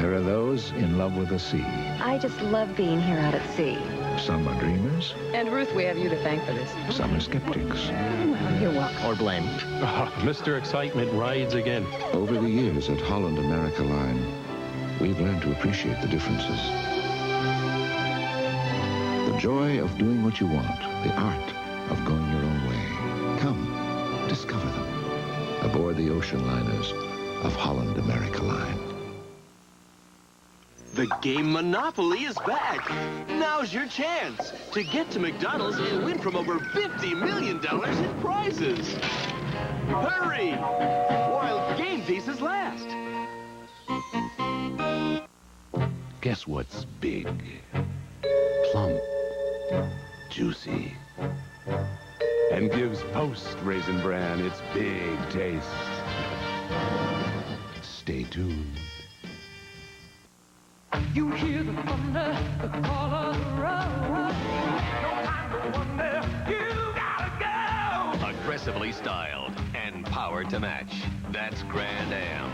there are those in love with the sea. I just love being here out at sea. Some are dreamers. And Ruth, we have you to thank for this. Some are skeptics. Well, you're welcome. Or blame. Mr. Excitement rides again. Over the years at Holland America Line, we've learned to appreciate the differences. The joy of doing what you want, the art of going your own way. Come, discover them aboard the ocean liners of Holland America Line. The game Monopoly is back. Now's your chance to get to McDonald's and win from over $50 million in prizes. Hurry, while game pieces last. Guess what's big? Plump, juicy, and gives post-Raisin Bran its big taste. Stay tuned. You hear the thunder, the call of the road. No time to wonder, you gotta go. Aggressively styled and powered to match. That's Grand Am.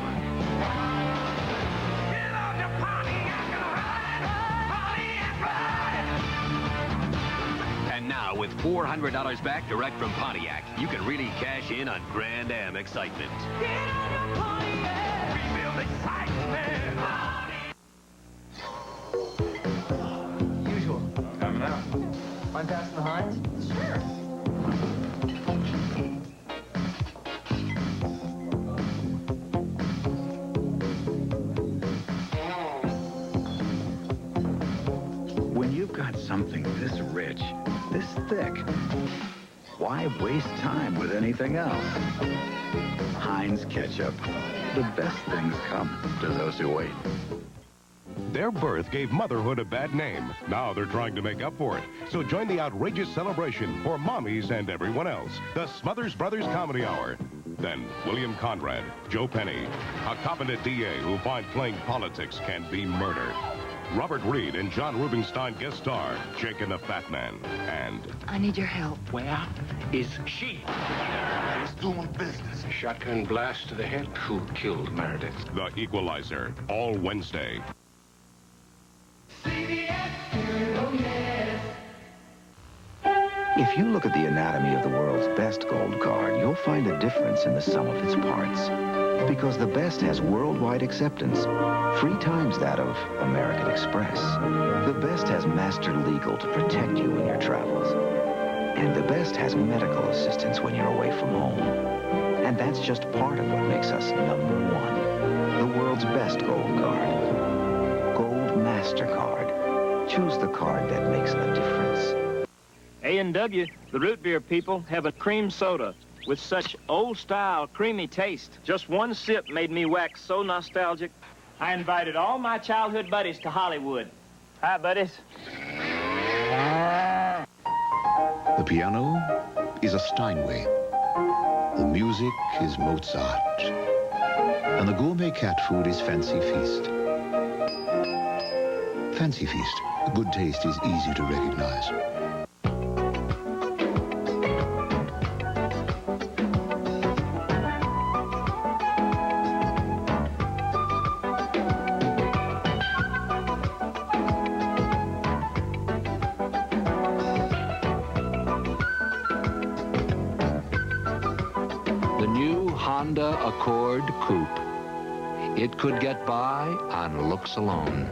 Get on your Pontiac and ride, Pontiac ride. And now, with $400 back direct from Pontiac, you can really cash in on Grand Am excitement. Get on your Pontiac, rebuild excitement. Usual. Coming out. Mind passing the Heinz? Sure. When you've got something this rich, this thick, why waste time with anything else? Heinz ketchup. The best things come to those who wait. Their birth gave motherhood a bad name. Now they're trying to make up for it. So join the outrageous celebration for mommies and everyone else. The Smothers Brothers Comedy Hour. Then William Conrad, Joe Penny, a competent DA who finds playing politics can be murder. Robert Reed and John Rubinstein guest star, Jake and the Fat Man. And I need your help. Where is she? He's doing business. Shotgun blast to the head. Who killed Meredith? The Equalizer, all Wednesday. CBS, oh yes. If you look at the anatomy of the world's best gold card, you'll find a difference in the sum of its parts. Because the best has worldwide acceptance, 3 times that of American Express. The best has Master Legal to protect you in your travels. And the best has medical assistance when you're away from home. And that's just part of what makes us #1. The world's best gold card. Gold MasterCard. Choose the card that makes the difference. A&W, the root beer people, have a cream soda with such old-style, creamy taste. Just one sip made me wax so nostalgic. I invited all my childhood buddies to Hollywood. Hi, buddies. The piano is a Steinway. The music is Mozart. And the gourmet cat food is Fancy Feast. Fancy Feast. Good taste is easy to recognize. The new Honda Accord Coupe. It could get by on looks alone.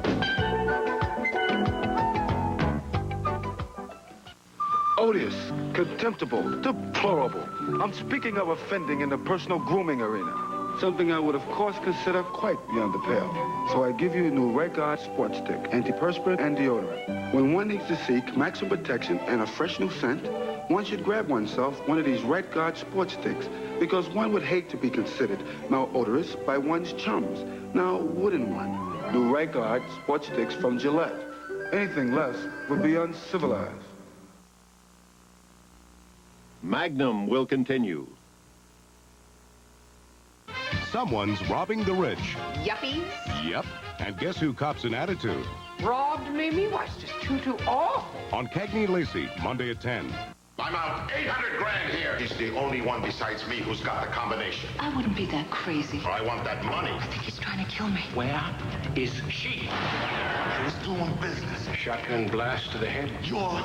Odious, contemptible, deplorable. I'm speaking of offending in the personal grooming arena. Something I would, of course, consider quite beyond the pale. So I give you a new Red Guard Sports Stick, antiperspirant and deodorant. When one needs to seek maximum protection and a fresh new scent, one should grab oneself one of these Red Guard Sports Sticks, because one would hate to be considered malodorous by one's chums. Now, wouldn't one? New Red Guard Sports Sticks from Gillette. Anything less would be uncivilized. Magnum will continue. Someone's robbing the rich. Yuppies? Yep. And guess who cops an attitude? Robbed me? Why, it's just too awful. On Cagney and Lacey, Monday at 10. I'm out 800 grand here. He's the only one besides me who's got the combination. I wouldn't be that crazy. I want that money. I think he's trying to kill me. Where is she? I was doing business. Shotgun blast to the head. Your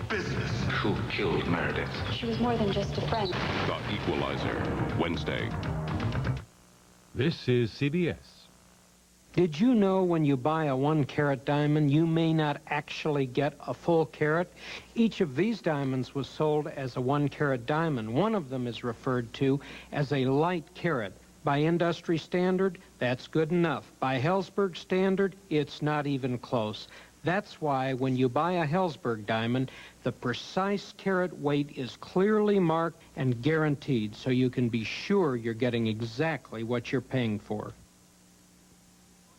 business. Who killed Meredith? She was more than just a friend. The Equalizer, Wednesday. This is CBS. Did you know when you buy a 1-carat diamond, you may not actually get a full carat? Each of these diamonds was sold as a 1-carat diamond. One of them is referred to as a light carat. By industry standard, that's good enough. By Helzberg standard, it's not even close. That's why when you buy a Helzberg diamond, the precise carat weight is clearly marked and guaranteed, so you can be sure you're getting exactly what you're paying for.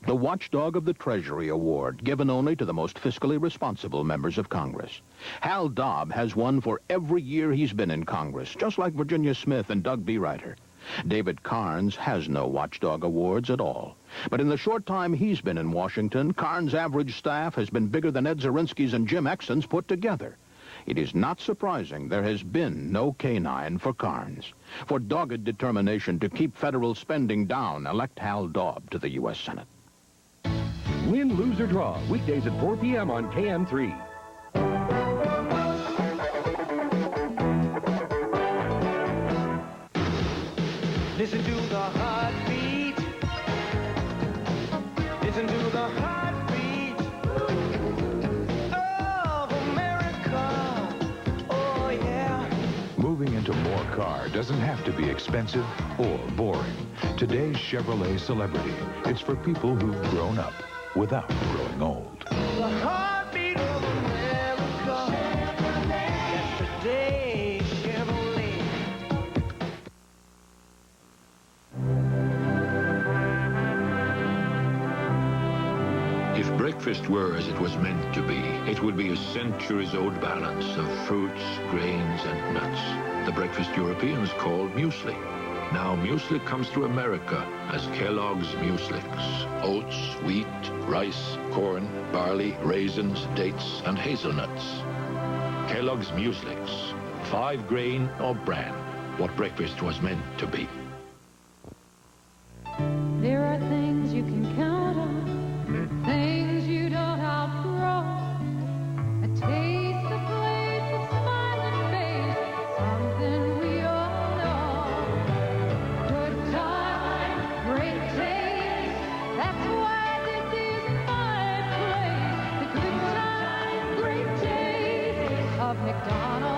The Watchdog of the Treasury Award, given only to the most fiscally responsible members of Congress. Hal Dobb has won for every year he's been in Congress, just like Virginia Smith and Doug Bereiter. David Carnes has no Watchdog awards at all. But in the short time he's been in Washington, Carnes' average staff has been bigger than Ed Zirinsky's and Jim Exon's put together. It is not surprising there has been no canine for Carnes. For dogged determination to keep federal spending down, elect Hal Dobb to the U.S. Senate. Win, lose, or draw. Weekdays at 4 p.m. on KM3. Listen to the heartbeat. Listen to the heartbeat of America. Oh, yeah. Moving into more car doesn't have to be expensive or boring. Today's Chevrolet Celebrity. It's for people who've grown up without growing old. The heartbeat of America. That's today's Chevrolet. If breakfast were as it was meant to be, it would be a centuries-old balance of fruits, grains, and nuts. The breakfast Europeans called muesli. Now muesli comes to America as Kellogg's Mueslix. Oats, wheat, rice, corn, barley, raisins, dates, and hazelnuts. Kellogg's Mueslix. 5-grain or bran. What breakfast was meant to be. There are things you can count on, things you don't outgrow. A taste, a place, a smiling face, something we all know. Good time, great taste, that's why this is my place. The good time, great taste of McDonald's.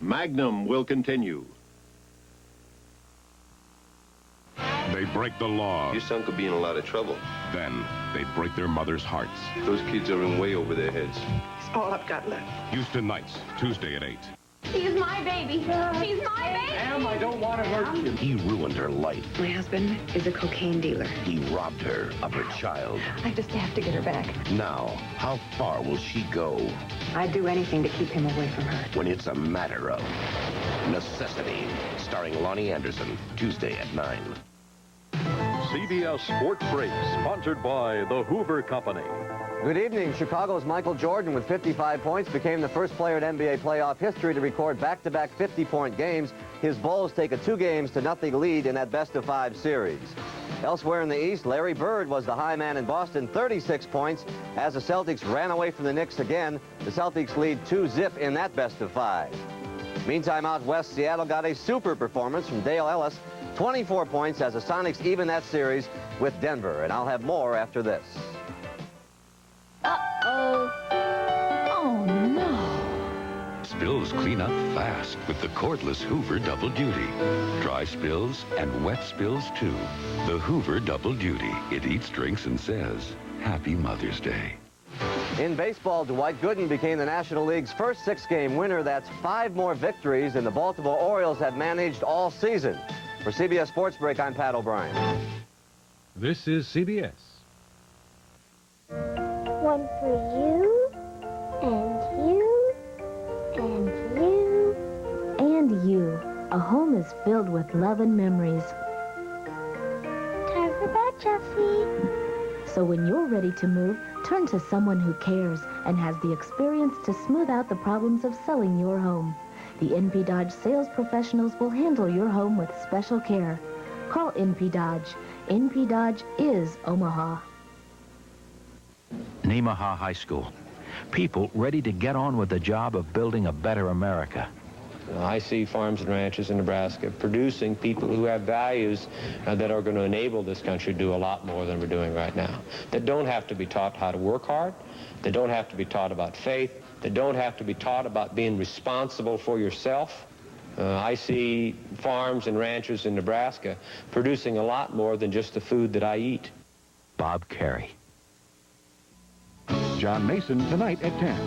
Magnum will continue. They break the law. Your son could be in a lot of trouble. Then they break their mother's hearts. Those kids are in way over their heads. It's all I've got left. Houston Nights, Tuesday at 8. He's my baby. He's my baby. Ma'am, I don't want to hurt you. He ruined her life. My husband is a cocaine dealer. He robbed her of her child. I just have to get her back. Now, how far will she go? I'd do anything to keep him away from her. When it's a matter of necessity. Starring Lonnie Anderson, Tuesday at 9. CBS Sports Break, sponsored by the Hoover Company. Good evening. Chicago's Michael Jordan, with 55 points, became the first player in NBA playoff history to record back-to-back 50-point games. His Bulls take a 2-0 lead in that best-of-5 series. Elsewhere in the East, Larry Bird was the high man in Boston, 36 points. As the Celtics ran away from the Knicks again, the Celtics lead 2-0 in that best-of-5. Meantime, out west, Seattle got a super performance from Dale Ellis, 24 points, as the Sonics even that series with Denver. And I'll have more after this. Uh-oh. Oh, no. spills clean up fast with the cordless Hoover Double Duty. Dry spills and wet spills, too. The Hoover Double Duty. It eats, drinks, and says, Happy Mother's Day. In baseball, Dwight Gooden became the National League's first 6-game winner. That's 5 more victories than the Baltimore Orioles have managed all season. For CBS Sports Break, I'm Pat O'Brien. This is CBS. One for you, and you, and you. And you. A home is filled with love and memories. Time for bed, Jesse. So when you're ready to move, turn to someone who cares and has the experience to smooth out the problems of selling your home. The NP Dodge sales professionals will handle your home with special care. Call NP Dodge. NP Dodge is Omaha. Omaha High School. People ready to get on with the job of building a better America. I see farms and ranches in Nebraska producing people who have values that are going to enable this country to do a lot more than we're doing right now. That don't have to be taught how to work hard. They don't have to be taught about faith. They don't have to be taught about being responsible for yourself. I see farms and ranches in Nebraska producing a lot more than just the food that I eat. Bob Carey. John Mason tonight at 10.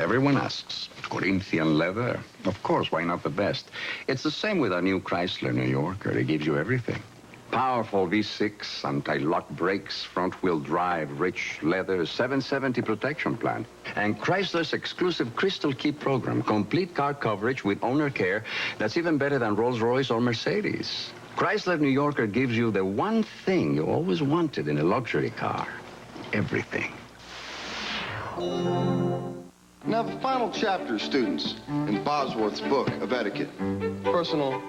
Everyone asks, Corinthian leather? Of course, why not the best? It's the same with our new Chrysler New Yorker. It gives you everything. Powerful V6, anti-lock brakes, front-wheel drive, rich leather, 770 protection plan. And Chrysler's exclusive Crystal Key program, complete car coverage with owner care that's even better than Rolls-Royce or Mercedes. Chrysler New Yorker gives you the one thing you always wanted in a luxury car. Everything. Now, the final chapter, students, in Bosworth's book of etiquette, personal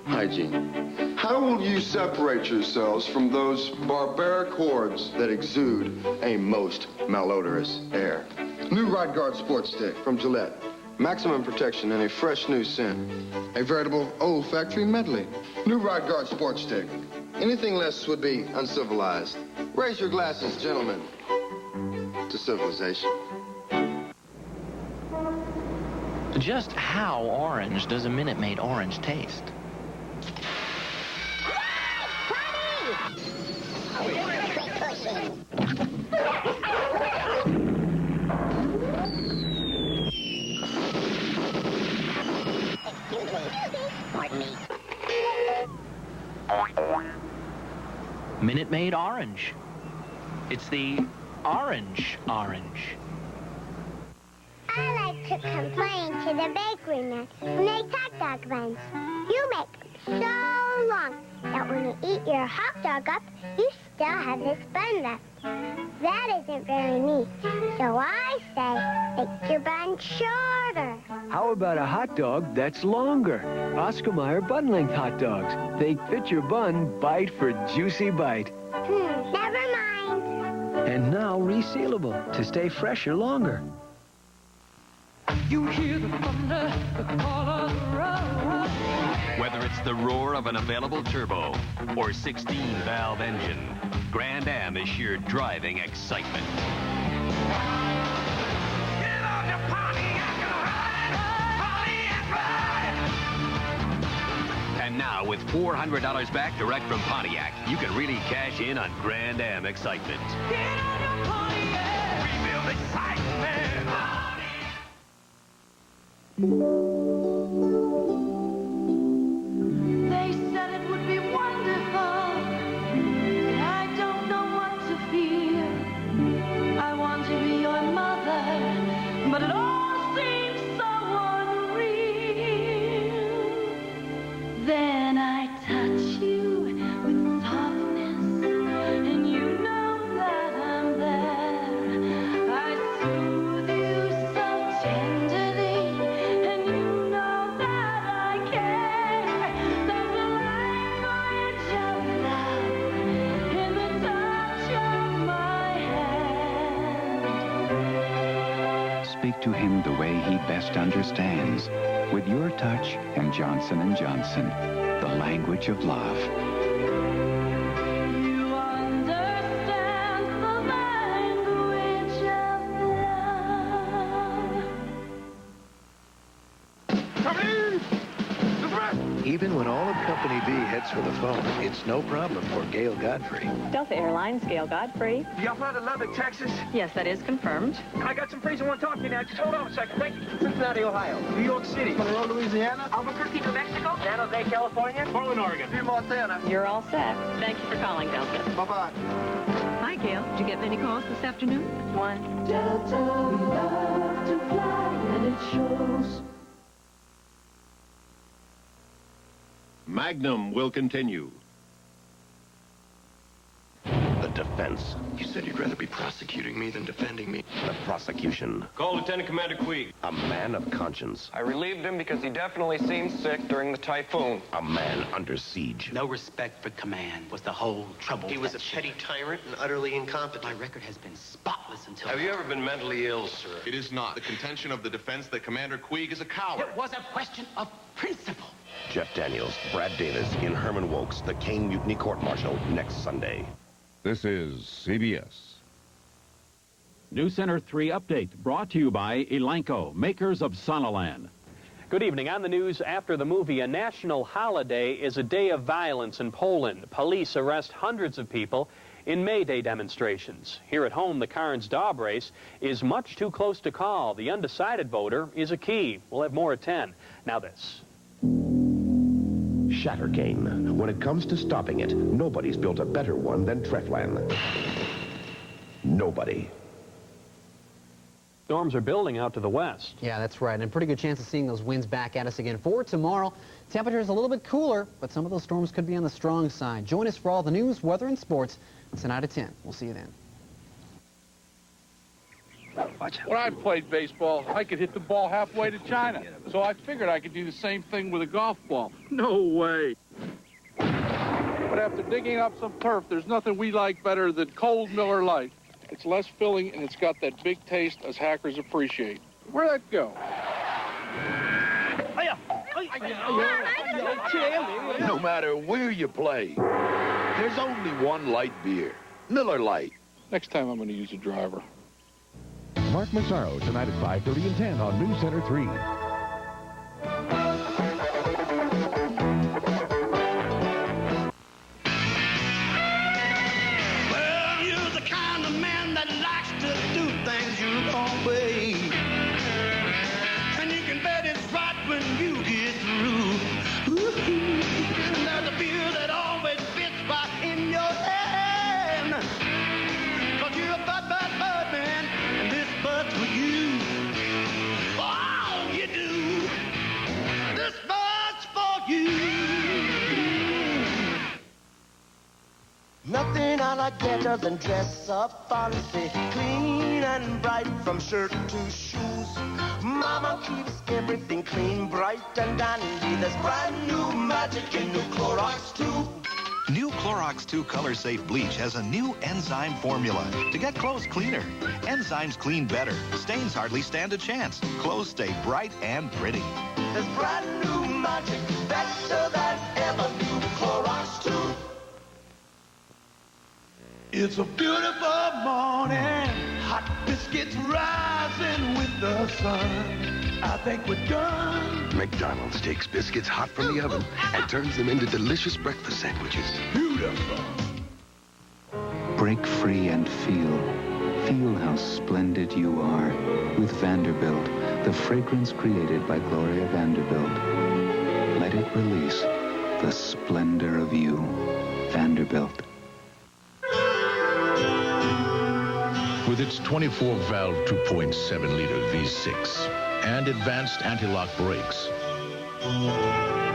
hygiene. How will you separate yourselves from those barbaric hordes that exude a most malodorous air? New Ride Guard Sports Stick from Gillette. Maximum protection and a fresh new scent. A veritable olfactory medley. New Ride Guard Sports Stick. Anything less would be uncivilized. Raise your glasses, gentlemen, to civilization. Just how orange does a Minute Maid orange taste? Minute Maid orange. It's the orange. I like to complain to the bakery man when they hot dog buns. You make them so long that when you eat your hot dog up, you still have this bun left. That isn't very neat. So I say, make your bun shorter. How about a hot dog that's longer? Oscar Mayer bun length hot dogs. They fit your bun bite for juicy bite. Never mind. And now resealable to stay fresher longer. You hear the thunder, the call of the road. Whether it's the roar of an available turbo or 16-valve engine, Grand Am is sheer driving excitement. Get on your Pontiac and ride, And now, with $400 back direct from Pontiac, you can really cash in on Grand Am excitement. Get on your Pontiac, rebuild excitement. They said it would be wonderful, but I don't know what to feel. I want to be your mother, but it all seems so unreal. Then I touch you with softness, and you know that I'm there. I soothe you so tenderly, and you know that I care. There's a language of love in the touch of my hand. Speak to him the way he best understands. With your touch and Johnson & Johnson, the language of love. You understand Even when all of Company B heads for the phone, it's no problem for Gail Godfrey. Delta Airlines, Gail Godfrey. Y'all fly to Lubbock, Texas? Yes, that is confirmed. I got some friends who want to talk to you now. Just hold on a second. Thank you. Cincinnati, Ohio. New York City. Monroe, Louisiana. Albuquerque, New Mexico. San Jose, California. Portland, Oregon. Butte, Montana. You're all set. Thank you for calling, Delta. Bye-bye. Hi, Gail. Did you get many calls this afternoon? One. Delta, we love to fly, and it shows. Magnum will continue. The defense. You said you'd rather be prosecuting me than defending me. The prosecution. Call Lieutenant Commander Queeg. A man of conscience. I relieved him because he definitely seemed sick during the typhoon. A man under siege. No respect for command was the whole trouble. He was a petty tyrant and utterly incompetent. My record has been spotless until Have now. you ever been mentally ill, sir? It is not the contention of the defense that Commander Queeg is a coward. It was a question of principle. Jeff Daniels, Brad Davis in Herman Wilkes, the Kane Mutiny Court-Martial, next Sunday. This is CBS. News Center 3 update brought to you by Elanco, makers of Sonalan. Good evening. On the news after the movie, a national holiday is a day of violence in Poland. Police arrest hundreds of people in May Day demonstrations. Here at home, the Carnes Daub race is much too close to call. The undecided voter is a key. We'll have more at 10. Now this. Shattercane. When it comes to stopping it, nobody's built a better one than Treflan. Nobody. Storms are building out to the west. Yeah, that's right. And a pretty good chance of seeing those winds back at us again for tomorrow. Temperature is a little bit cooler, but some of those storms could be on the strong side. Join us for all the news, weather, and sports tonight at 10. We'll see you then. When I played baseball, I could hit the ball halfway to China. So I figured I could do the same thing with a golf ball. No way. But after digging up some turf, there's nothing we like better than cold Miller Lite. It's less filling, and it's got that big taste us hackers appreciate. Where'd that go? No matter where you play, there's only one light beer, Miller Lite. Next time I'm going to use a driver. Mark Mazzaro tonight at 5:30 and 10 on News Center 3. Well, you're the kind of man that likes to do things your own way. And you can bet it's right when you get through. Ooh, and there's a beer that always fits right in your hand. 'Cause you're a bud man, and this bud's for you. Oh, you do. This bud's for you. Nothing I like better than dress up fancy, clean and bright from shirt to shoes. Mama keeps everything clean, bright and dandy. There's brand new magic in new Clorox 2. New Clorox 2 Color Safe Bleach has a new enzyme formula to get clothes cleaner. Enzymes clean better. Stains hardly stand a chance. Clothes stay bright and pretty. There's brand new magic, better than ever. New Clorox 2. It's a beautiful morning, hot biscuits rising with the sun. I think we're done. McDonald's takes biscuits hot from the oven and turns them into delicious breakfast sandwiches. Beautiful. Break free and feel. Feel how splendid you are with Vanderbilt, the fragrance created by Gloria Vanderbilt. Let it release the splendor of you. Vanderbilt. With its 24-valve 2.7-liter V6 and advanced anti-lock brakes,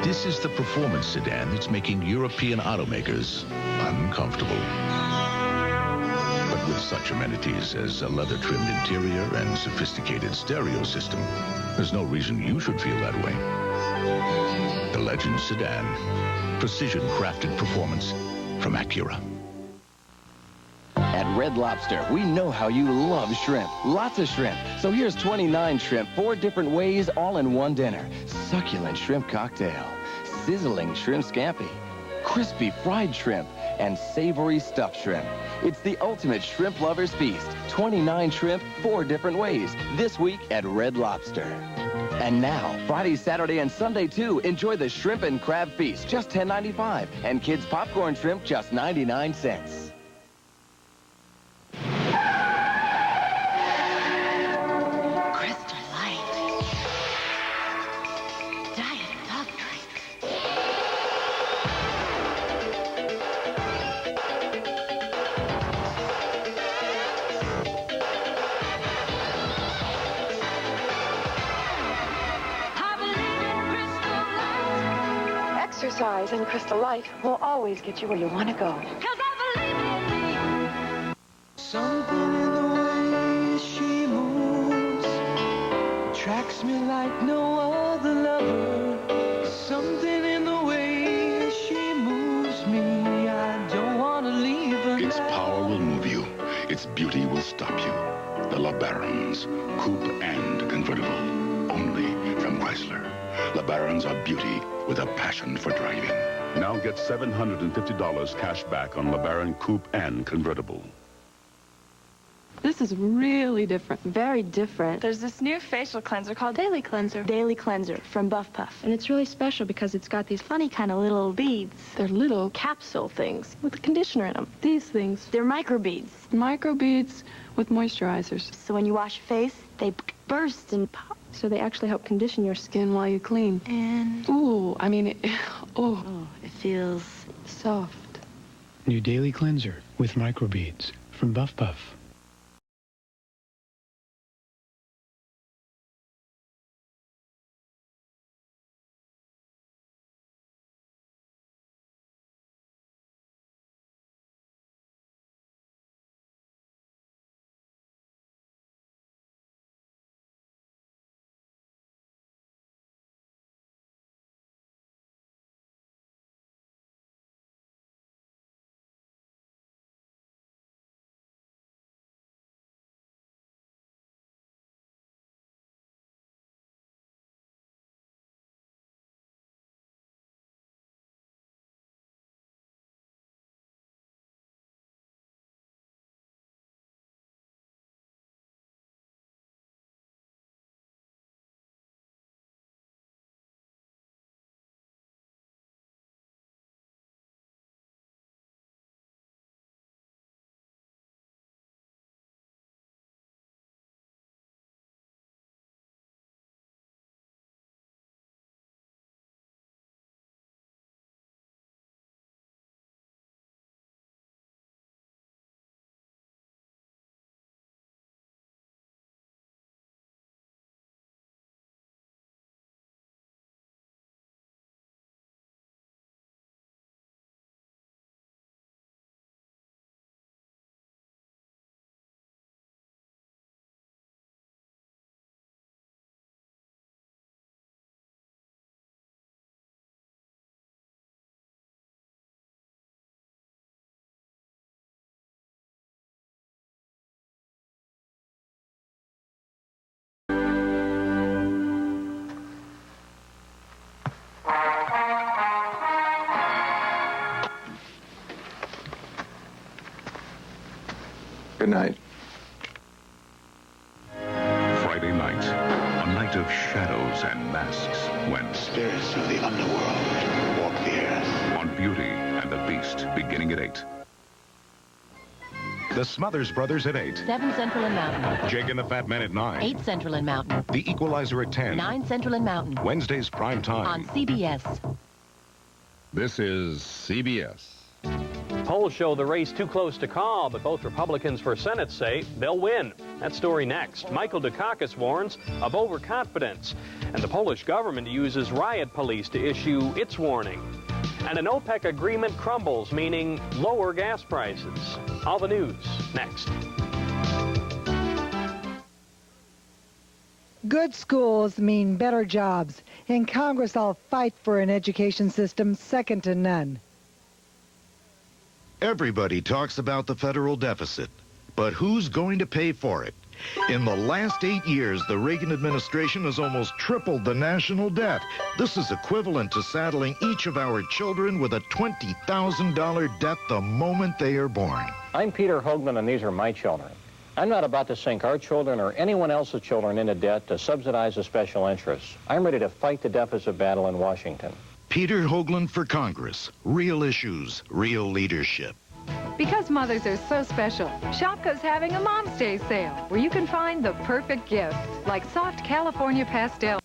this is the performance sedan that's making European automakers uncomfortable. But with such amenities as a leather-trimmed interior and sophisticated stereo system, there's no reason you should feel that way. The Legend sedan, precision-crafted performance from Acura. At Red Lobster, we know how you love shrimp. Lots of shrimp. So here's 29 shrimp, 4 different ways, all in one dinner. Succulent shrimp cocktail, sizzling shrimp scampi, crispy fried shrimp, and savory stuffed shrimp. It's the ultimate shrimp lover's feast. 29 shrimp, 4 different ways. This week at Red Lobster. And now, Friday, Saturday, and Sunday, too, enjoy the Shrimp and Crab Feast, just $10.95. And kids' popcorn shrimp, just 99 cents. Exercise and Crystal Light will always get you where you want to go. Because I believe in me. Something in the way she moves attracts me like no other lover. Something in the way she moves me, I don't want to leave her. Its power will move you. Its beauty will stop you. The LeBarons, coupe and convertible, only from Chrysler. LeBarons are beauty with a passion for driving. Now get $750 cash back on LeBaron coupe and convertible. This is really different. Very different. There's this new facial cleanser called Daily Cleanser. Daily Cleanser from Buff Puff. And it's really special because it's got these funny kind of little beads. They're little capsule things with a conditioner in them. These things, they're microbeads. Microbeads with moisturizers. So when you wash your face, they burst and pop. So they actually help condition your skin while you clean. And... ooh, I mean, it feels soft. New Daily Cleanser with microbeads from Buff Puff. Good night. Friday night, a night of shadows and masks when spirits of the underworld walk the earth. On Beauty and the Beast, beginning at 8. The Smothers Brothers at 8. 7 Central and Mountain. Jake and the Fat Man at 9. 8 Central and Mountain. The Equalizer at 10. 9 Central and Mountain. Wednesdays prime time. On CBS. This is CBS. Polls show the race too close to call, but both Republicans for Senate say they'll win. That story next. Michael Dukakis warns of overconfidence, and the Polish government uses riot police to issue its warning. And an OPEC agreement crumbles, meaning lower gas prices. All the news next. Good schools mean better jobs. In Congress, I'll fight for an education system second to none. Everybody talks about the federal deficit, but who's going to pay for it? In the last 8 years, the Reagan administration has almost tripled the national debt. This is equivalent to saddling each of our children with a $20,000 debt the moment they are born. I'm Peter Hoagland, and these are my children. I'm not about to sink our children or anyone else's children into debt to subsidize a special interest. I'm ready to fight the deficit battle in Washington. Peter Hoagland for Congress. Real issues, real leadership. Because mothers are so special, Shopko's having a Mom's Day sale where you can find the perfect gift, like soft California pastel.